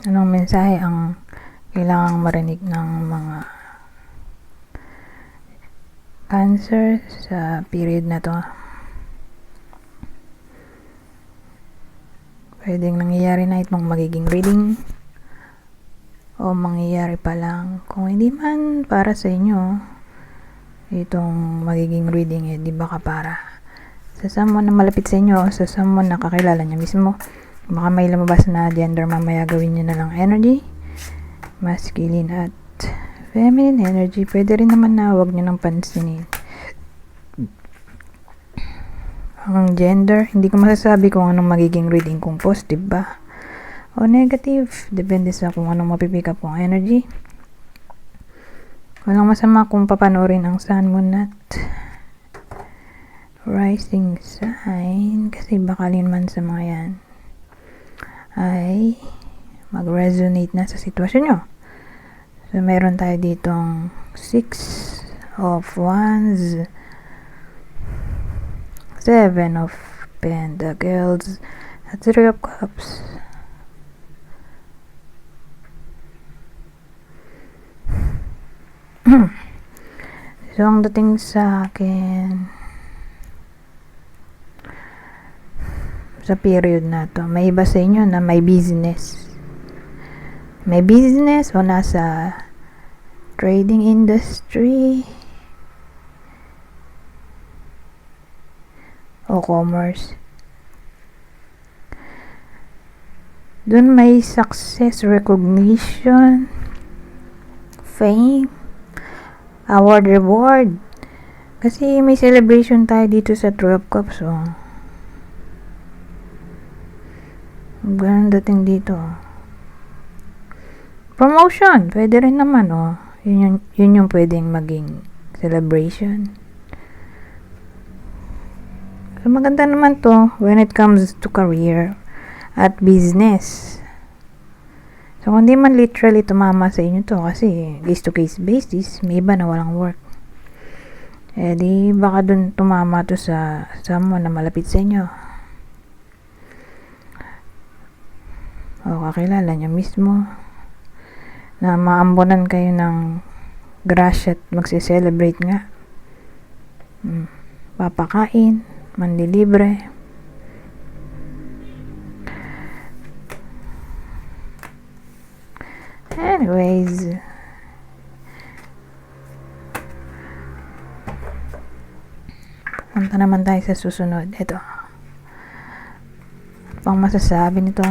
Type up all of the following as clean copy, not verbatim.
Anong mensahe ang kailangang marinig ng mga Cancer sa period na to? Pwedeng nangyayari na itong magiging reading o mangyayari pa lang. Kung hindi man para sa inyo itong magiging reading, di baka para sa someone na malapit sa inyo, sa someone na kakilala niya mismo. Baka may lumabas na gender, mamaya gawin niyo na lang energy, masculine at feminine energy. Pwede rin naman na wag niyo nang pansinin ang gender. Hindi ko masasabi kung anong magiging reading, kung positive ba o negative, depende sa kung anong mapipick up kong energy. Walang masama kung papanoorin ang sun, moon at rising sign, kasi bakalin man sa mga yan ay mag-resonate na sa sitwasyon nyo. So meron tayo ditong 6 of Wands, 7 of Pentacles at 3 of Cups. So ang dating sa akin sa period na to, may iba sa inyo na may business o nasa trading industry o commerce. Doon may success, recognition, fame, award, reward. Kasi may celebration tayo dito sa 3 of Cups. Ganun dating dito. Promotion, pwede rin naman. Yun yung pwedeng maging celebration. So maganda naman to when it comes to career at business. So kung di man literally tumama sa inyo to, kasi case to case basis, may iba na walang work. Di baka dun tumama to sa someone na malapit sa inyo o kakilala niya mismo, na maambunan kayo ng grasya at magse-celebrate nga. Papakain, manlilibre. Anyways, punta naman tayo sa susunod. Ito, pang masasabi nito.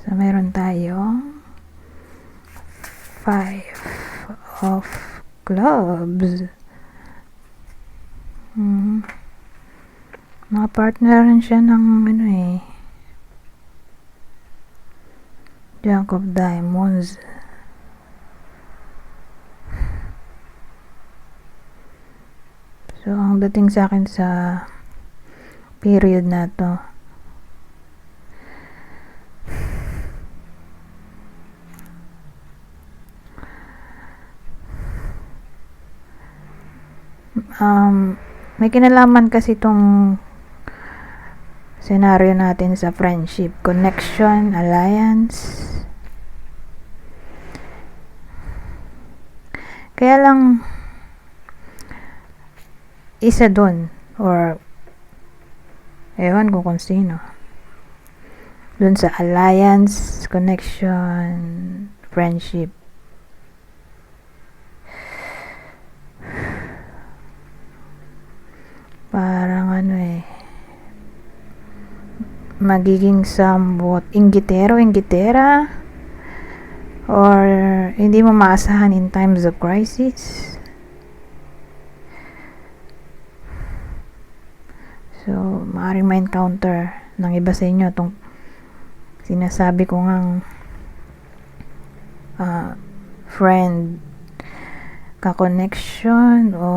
So meron tayong 5 of Clubs. Mga partneran siya ng Jack of Diamonds. So ang dating sa akin sa period na to, may kinalaman kasi itong senaryo natin sa friendship, connection, alliance. Kaya lang isa dun, or ewan ko kung sino dun sa alliance, connection, friendship, parang magiging somewhat inggitera, or hindi mo maasahan in times of crisis. So maaaring ma-encounter ng iba sa inyo itong sinasabi ko ngang friend ka-connection, o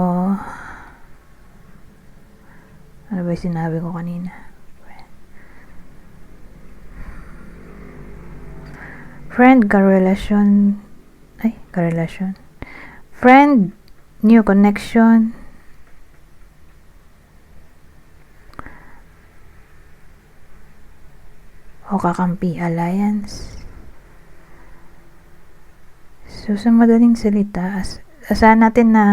ano ba yung sinabi ko kanina? Friend ka-relasyon. Ka-relasyon. Friend, new connection. o kakampi alliance. So sa madaling salita, asahan natin na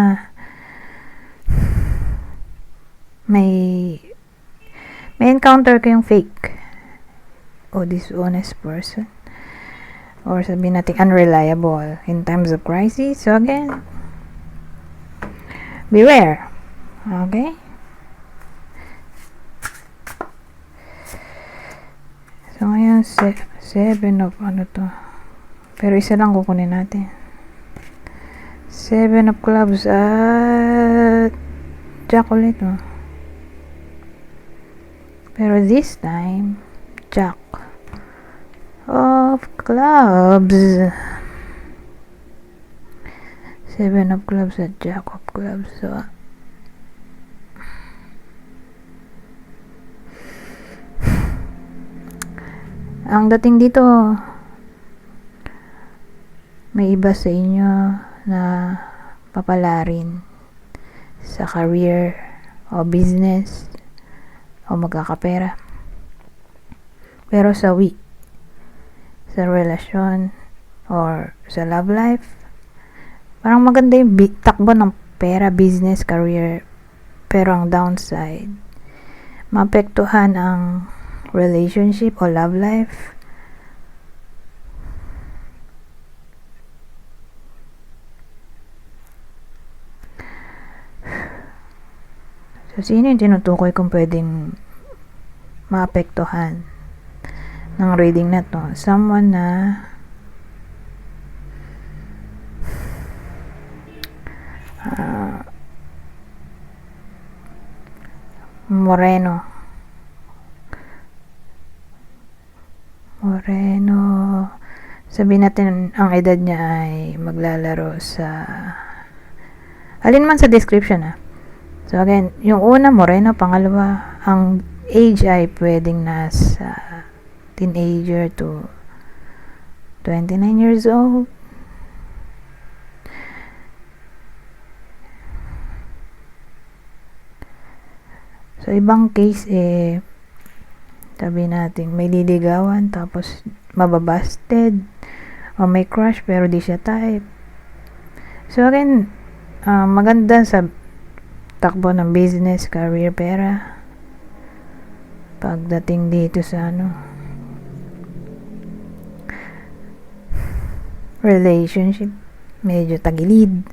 may encounter kayong fake o dishonest person, or sabihin natin unreliable in times of crisis. So again, beware. Okay? So ngayon, 7 of ano to, pero isa lang kukunin natin. 7 of clubs at Jack ulit, oh. Pero this time, Jack of clubs. 7 of clubs at Jack of clubs. So ang dating dito, may iba sa inyo na papalarin sa career o business o magkakapera. Pero sa relasyon or sa love life, parang maganda yung takbo ng pera, business, career. Pero ang downside, maapektuhan ang relationship o love life. So, sino yung tinutukoy kung pwedeng maapektuhan ng reading na to? Someone na moreno, sabihin natin ang edad niya ay maglalaro sa alin man sa description, So again, yung una moreno, pangalawa ang age ay pwedeng nasa teenager to 29 years old. So ibang case sabi natin may liligawan tapos mababasted o may crush pero di siya type. So again, maganda sa takbo ng business, career, pera. Pagdating dito sa relationship, medyo tagilid.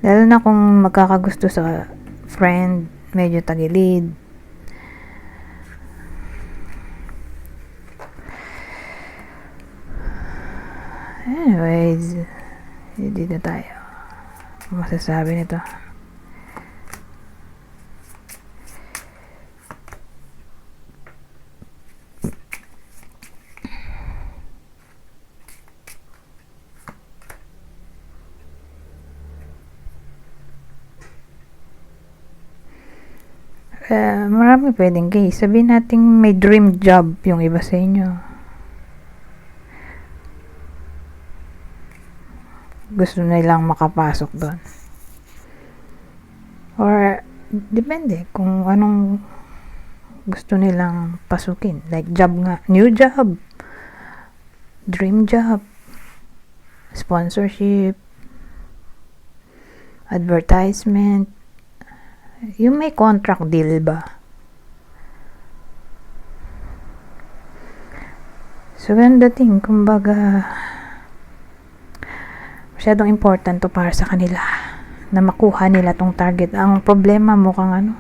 Lalo na kung magkakagusto sa friend, medyo tagilid. Anyways, hindi na tayo masasabi nito. Marami pwedeng case. Sabihin natin may dream job yung iba sa inyo. Gusto nilang makapasok doon. Or, depende kung anong gusto nilang pasukin. Like job nga. New job. Dream job. Sponsorship. Advertisement. Yung may contract deal ba? So, ganun dating, kumbaga, masyadong important to para sa kanila na makuha nila tong target. Ang problema mukhang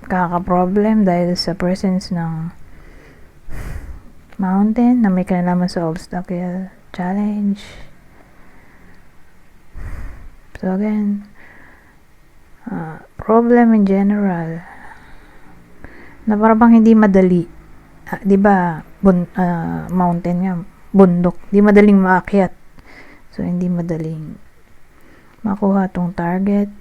kaka-problem dahil sa presence ng mountain na may kinalaman sa obstacle challenge. So again, problem in general na parang hindi madali, di ba mountain nga, bundok, di madaling maakyat, so hindi madaling makuha tong target.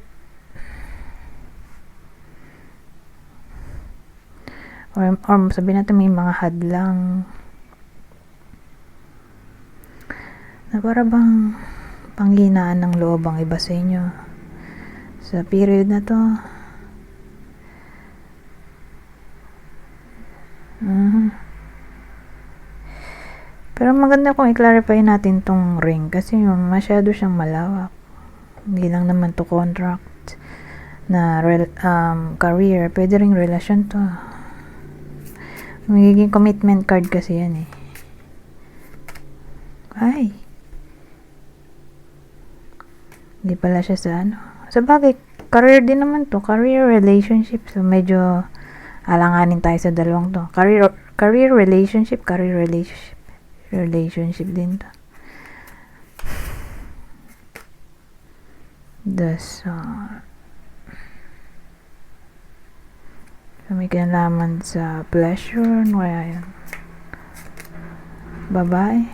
Or sabihin natin may mga hadlang na para bang panghinaan ng loob ang iba sa inyo sa period na to. Pero maganda kung i-clarify natin tong ring kasi masyado siyang malawak. Hindi lang naman to contract na career. Pwede ring relasyon to. Magiging commitment card kasi yan eh. Ay. Hindi pala siya sa ano. Sa bagay, career din naman to. Career, relationship. So, medyo alanganin tayo sa dalawang to. Career, relationship. Relationship din to. So, may kinalaman sa pleasure. Ano kaya yun? Babae.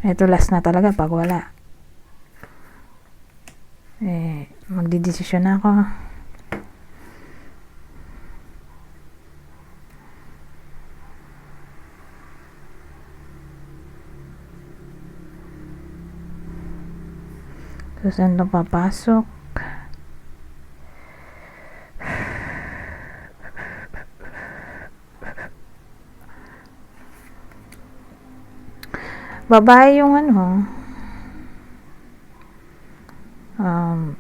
Ito last na talaga pag wala. Magdidesisyon na ako. So, saan ito papasok? Babae yung ano,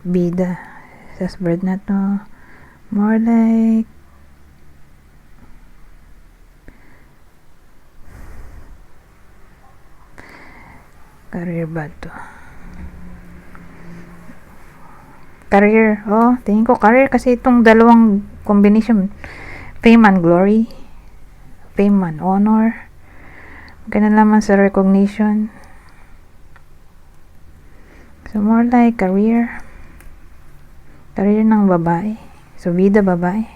bida. Sa spread na to. More like career ba to? Career. Tingin ko career kasi itong dalawang combination. Fame and glory. Fame and honor. Ganun naman sa recognition. So, more like career. Career ng babae. So, bida babae.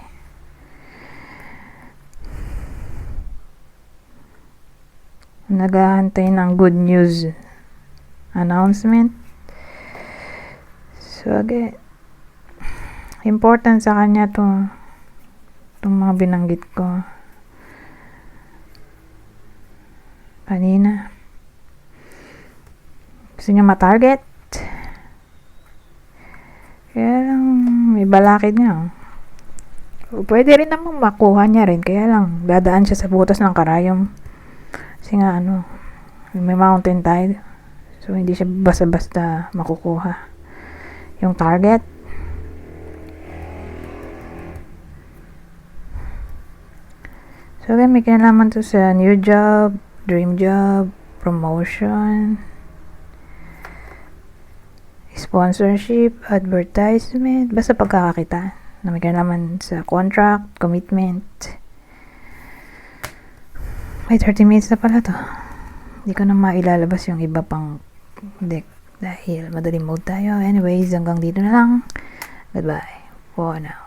Naghahantay ng good news announcement. So, again, important sa kanya itong mga binanggit ko kanina. Gusto niya ma-target. Kaya lang, may balakid niya. Pwede rin namang makuha niya rin. Kaya lang, dadaan siya sa butas ng karayom. Kasi nga, may mountain tide. So, hindi siya basta-basta makukuha yung target. So, again, may kinalaman to sa new job, dream job, promotion, sponsorship, advertisement, basta pagkakakita na may kinalaman sa contract, commitment. May 30 minutes na pala to. Hindi ko na mailalabas yung iba pang deck dahil madaling mode tayo. Anyways, hanggang dito na lang. Goodbye for now.